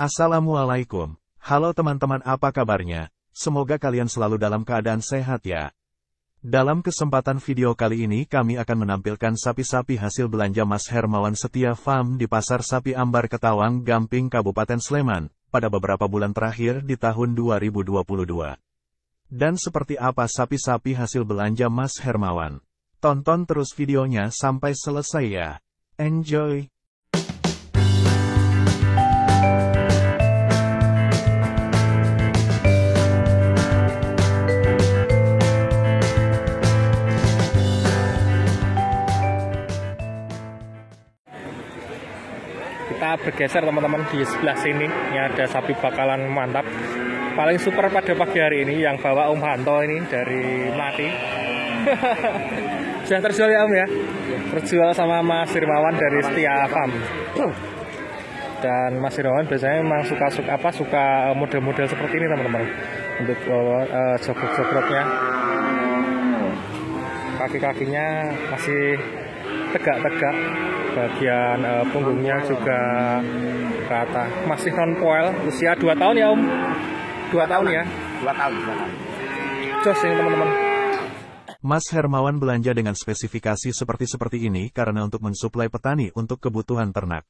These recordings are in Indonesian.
Assalamualaikum. Halo teman-teman, apa kabarnya? Semoga kalian selalu dalam keadaan sehat ya. Dalam kesempatan video kali ini kami akan menampilkan sapi-sapi hasil belanja Mas Hermawan Setia Farm di Pasar Sapi Ambar Ketawang, Gamping, Kabupaten Sleman, pada beberapa bulan terakhir di tahun 2022. Dan seperti apa sapi-sapi hasil belanja Mas Hermawan? Tonton terus videonya sampai selesai ya. Enjoy! Kita bergeser teman-teman, di sebelah sini ini ada sapi bakalan mantap paling super pada pagi hari ini yang bawa Om Hanto ini dari Melati. Sudah terjual ya Om ya? Terjual sama Mas Hermawan dari Setia Farm. Dan Mas Hermawan biasanya memang suka model-model seperti ini teman-teman, untuk jogrok-jogroknya. Kaki-kakinya masih tegak-tegak, bagian punggungnya juga rata, masih non-poil, usia 2 tahun ya Om? 2 tahun ya? 2 tahun. Jos ini teman-teman. Mas Hermawan belanja dengan spesifikasi seperti ini karena untuk mensuplai petani untuk kebutuhan ternak.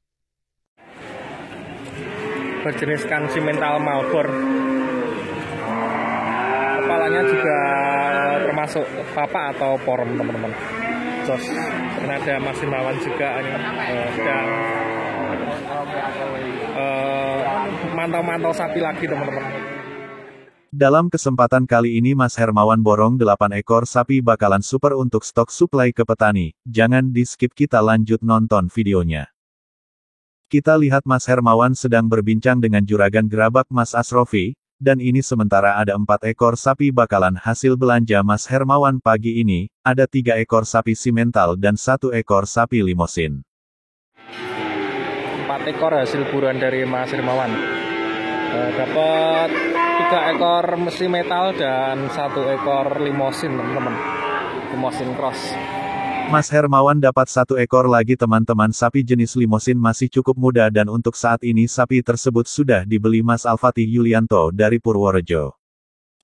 Berjeniskan simental Malboro. Kepalanya juga termasuk papa atau porem teman-teman. Jos, dan ada Mas Hermawan juga sedang mantau-mantau sapi lagi teman-teman. Dalam kesempatan kali ini Mas Hermawan borong 8 ekor sapi bakalan super untuk stok suplai ke petani. Jangan di skip, kita lanjut nonton videonya. Kita lihat Mas Hermawan sedang berbincang dengan juragan gerabak Mas Asrofi. Dan ini sementara ada 4 ekor sapi bakalan hasil belanja Mas Hermawan pagi ini, ada 3 ekor sapi simental dan 1 ekor sapi limosin. 4 ekor hasil buruan dari Mas Hermawan. Dapat 3 ekor simental dan 1 ekor limosin teman-teman. Limosin cross. Mas Hermawan dapat 1 ekor lagi teman-teman. Sapi jenis limosin masih cukup muda dan untuk saat ini sapi tersebut sudah dibeli Mas Alfatih Yulianto dari Purworejo.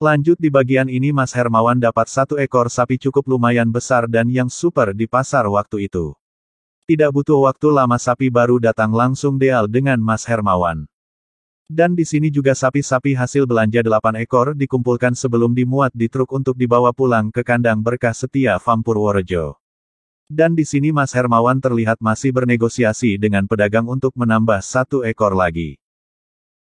Lanjut di bagian ini Mas Hermawan dapat 1 ekor sapi cukup lumayan besar dan yang super di pasar waktu itu. Tidak butuh waktu lama sapi baru datang langsung deal dengan Mas Hermawan. Dan di sini juga sapi-sapi hasil belanja 8 ekor dikumpulkan sebelum dimuat di truk untuk dibawa pulang ke kandang berkah Setia Farm Purworejo. Dan di sini Mas Hermawan terlihat masih bernegosiasi dengan pedagang untuk menambah 1 ekor lagi.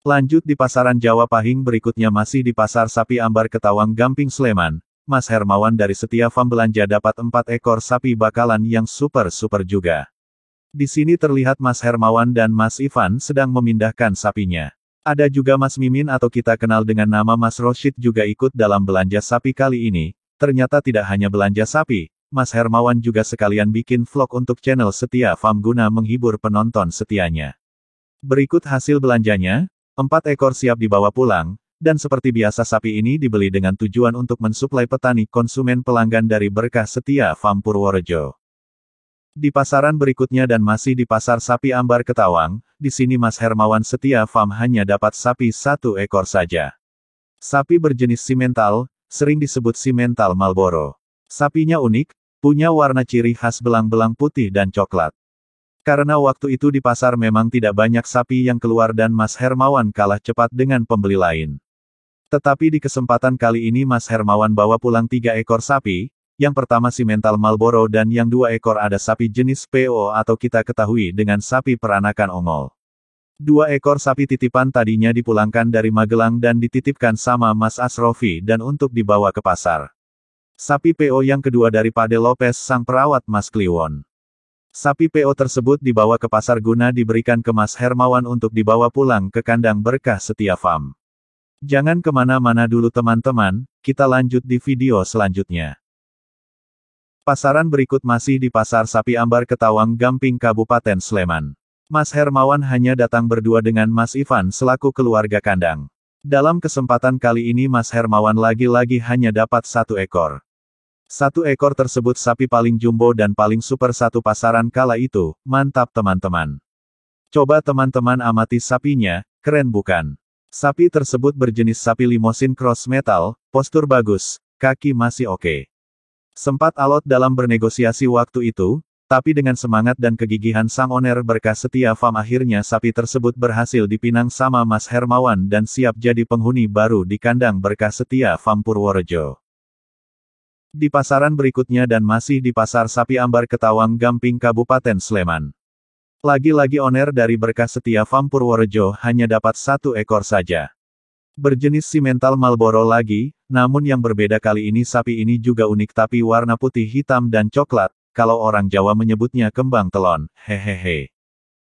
Lanjut di pasaran Jawa Pahing berikutnya masih di Pasar Sapi Ambar Ketawang, Gamping, Sleman. Mas Hermawan dari Setia Farm belanja dapat 4 ekor sapi bakalan yang super juga. Di sini terlihat Mas Hermawan dan Mas Ivan sedang memindahkan sapinya. Ada juga Mas Mimin atau kita kenal dengan nama Mas Roshid juga ikut dalam belanja sapi kali ini. Ternyata tidak hanya belanja sapi, Mas Hermawan juga sekalian bikin vlog untuk channel Setia Farm guna menghibur penonton setianya. Berikut hasil belanjanya, 4 ekor siap dibawa pulang, dan seperti biasa sapi ini dibeli dengan tujuan untuk mensuplai petani konsumen pelanggan dari berkah Setia Farm Purworejo. Di pasaran berikutnya dan masih di Pasar Sapi Ambar Ketawang, di sini Mas Hermawan Setia Farm hanya dapat sapi 1 ekor saja. Sapi berjenis simental, sering disebut simental Malboro. Sapinya unik, punya warna ciri khas belang-belang putih dan coklat. Karena waktu itu di pasar memang tidak banyak sapi yang keluar dan Mas Hermawan kalah cepat dengan pembeli lain. Tetapi di kesempatan kali ini Mas Hermawan bawa pulang 3 ekor sapi, yang pertama simental Malboro dan yang 2 ekor ada sapi jenis PO atau kita ketahui dengan sapi peranakan ongol. 2 ekor sapi titipan tadinya dipulangkan dari Magelang dan dititipkan sama Mas Asrofi dan untuk dibawa ke pasar. Sapi PO yang kedua dari Pade Lopez sang perawat Mas Kliwon. Sapi PO tersebut dibawa ke pasar guna diberikan ke Mas Hermawan untuk dibawa pulang ke kandang berkah Setia Farm. Jangan kemana-mana dulu teman-teman, kita lanjut di video selanjutnya. Pasaran berikut masih di Pasar Sapi Ambar Ketawang, Gamping, Kabupaten Sleman. Mas Hermawan hanya datang berdua dengan Mas Ivan selaku keluarga kandang. Dalam kesempatan kali ini Mas Hermawan lagi-lagi hanya dapat 1 ekor. 1 ekor tersebut sapi paling jumbo dan paling super satu pasaran kala itu, mantap teman-teman. Coba teman-teman amati sapinya, keren bukan? Sapi tersebut berjenis sapi limosin cross metal, postur bagus, kaki masih oke. Sempat alot dalam bernegosiasi waktu itu, tapi dengan semangat dan kegigihan sang owner Berkah Setia Farm akhirnya sapi tersebut berhasil dipinang sama Mas Hermawan dan siap jadi penghuni baru di kandang Berkah Setia Farm Purworejo. Di pasaran berikutnya dan masih di Pasar Sapi Ambar Ketawang Gamping Kabupaten Sleman. Lagi-lagi owner dari Berkah Setia Farm Purworejo hanya dapat 1 ekor saja. Berjenis simental Marlboro lagi, namun yang berbeda kali ini sapi ini juga unik tapi warna putih hitam dan coklat, kalau orang Jawa menyebutnya kembang telon, hehehe.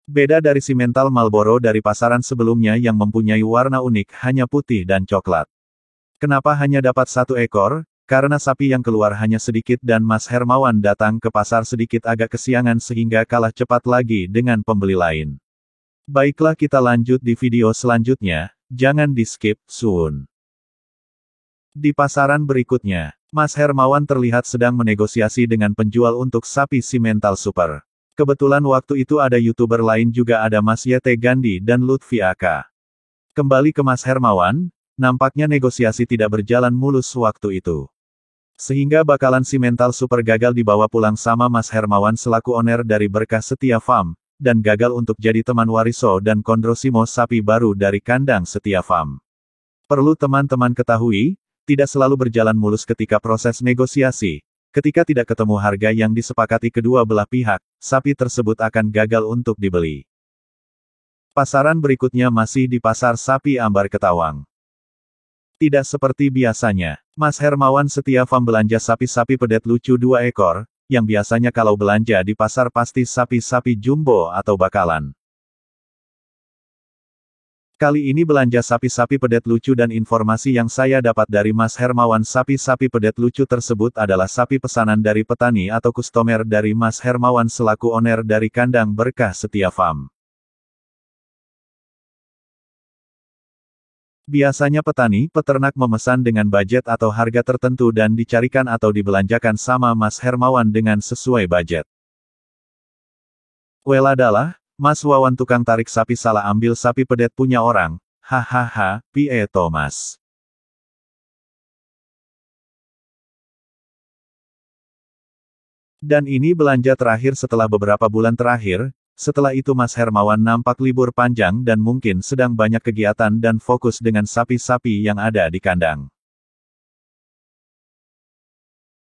Beda dari simental Marlboro dari pasaran sebelumnya yang mempunyai warna unik hanya putih dan coklat. Kenapa hanya dapat 1 ekor? Karena sapi yang keluar hanya sedikit dan Mas Hermawan datang ke pasar sedikit agak kesiangan sehingga kalah cepat lagi dengan pembeli lain. Baiklah kita lanjut di video selanjutnya, jangan di skip, suun. Di pasaran berikutnya, Mas Hermawan terlihat sedang menegosiasi dengan penjual untuk sapi simental super. Kebetulan waktu itu ada YouTuber lain juga ada Mas Yete Gandhi dan Lutfi Aka. Kembali ke Mas Hermawan, nampaknya negosiasi tidak berjalan mulus waktu itu. Sehingga bakalan simental super gagal dibawa pulang sama Mas Hermawan selaku owner dari Berkah Setia Farm, dan gagal untuk jadi teman wariso dan kondrosimo sapi baru dari kandang Setia Farm. Perlu teman-teman ketahui, tidak selalu berjalan mulus ketika proses negosiasi. Ketika tidak ketemu harga yang disepakati kedua belah pihak, sapi tersebut akan gagal untuk dibeli. Pasaran berikutnya masih di Pasar Sapi Ambar Ketawang. Tidak seperti biasanya, Mas Hermawan Setia Farm belanja sapi-sapi pedet lucu 2 ekor, yang biasanya kalau belanja di pasar pasti sapi-sapi jumbo atau bakalan. Kali ini belanja sapi-sapi pedet lucu dan informasi yang saya dapat dari Mas Hermawan sapi-sapi pedet lucu tersebut adalah sapi pesanan dari petani atau kustomer dari Mas Hermawan selaku owner dari kandang Berkah Setia Farm. Biasanya petani, peternak memesan dengan budget atau harga tertentu dan dicarikan atau dibelanjakan sama Mas Hermawan dengan sesuai budget. Weladalah, Mas Wawan tukang tarik sapi salah ambil sapi pedet punya orang, hahaha, P.E. Thomas. Dan ini belanja terakhir setelah beberapa bulan terakhir. Setelah itu Mas Hermawan nampak libur panjang dan mungkin sedang banyak kegiatan dan fokus dengan sapi-sapi yang ada di kandang.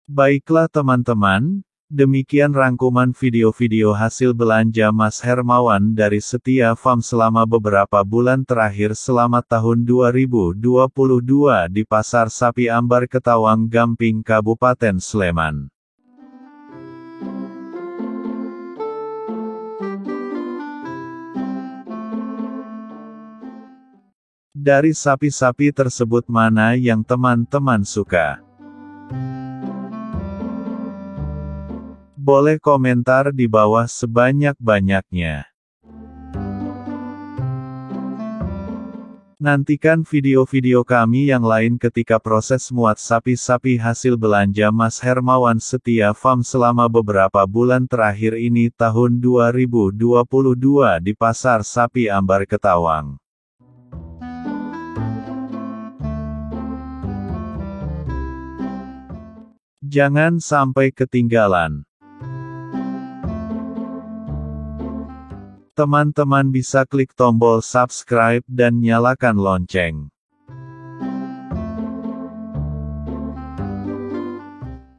Baiklah teman-teman, demikian rangkuman video-video hasil belanja Mas Hermawan dari Setia Farm selama beberapa bulan terakhir selama tahun 2022 di Pasar Sapi Ambar Ketawang Gamping Kabupaten Sleman. Dari sapi-sapi tersebut mana yang teman-teman suka? Boleh komentar di bawah sebanyak-banyaknya. Nantikan video-video kami yang lain ketika proses muat sapi-sapi hasil belanja Mas Hermawan Setia Farm selama beberapa bulan terakhir ini tahun 2022 di Pasar Sapi Ambar Ketawang. Jangan sampai ketinggalan. Teman-teman bisa klik tombol subscribe dan nyalakan lonceng.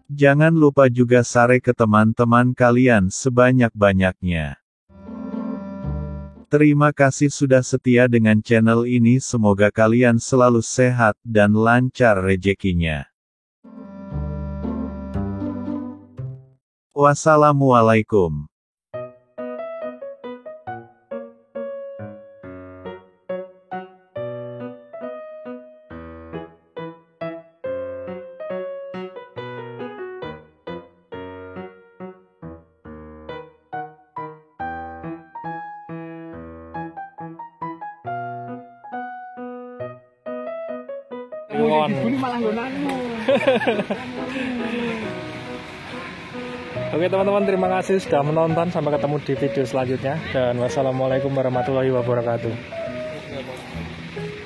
Jangan lupa juga share ke teman-teman kalian sebanyak-banyaknya. Terima kasih sudah setia dengan channel ini, semoga kalian selalu sehat dan lancar rezekinya. Wassalamualaikum. Oke teman-teman, terima kasih sudah menonton. Sampai ketemu di video selanjutnya. Dan wassalamualaikum warahmatullahi wabarakatuh. ya.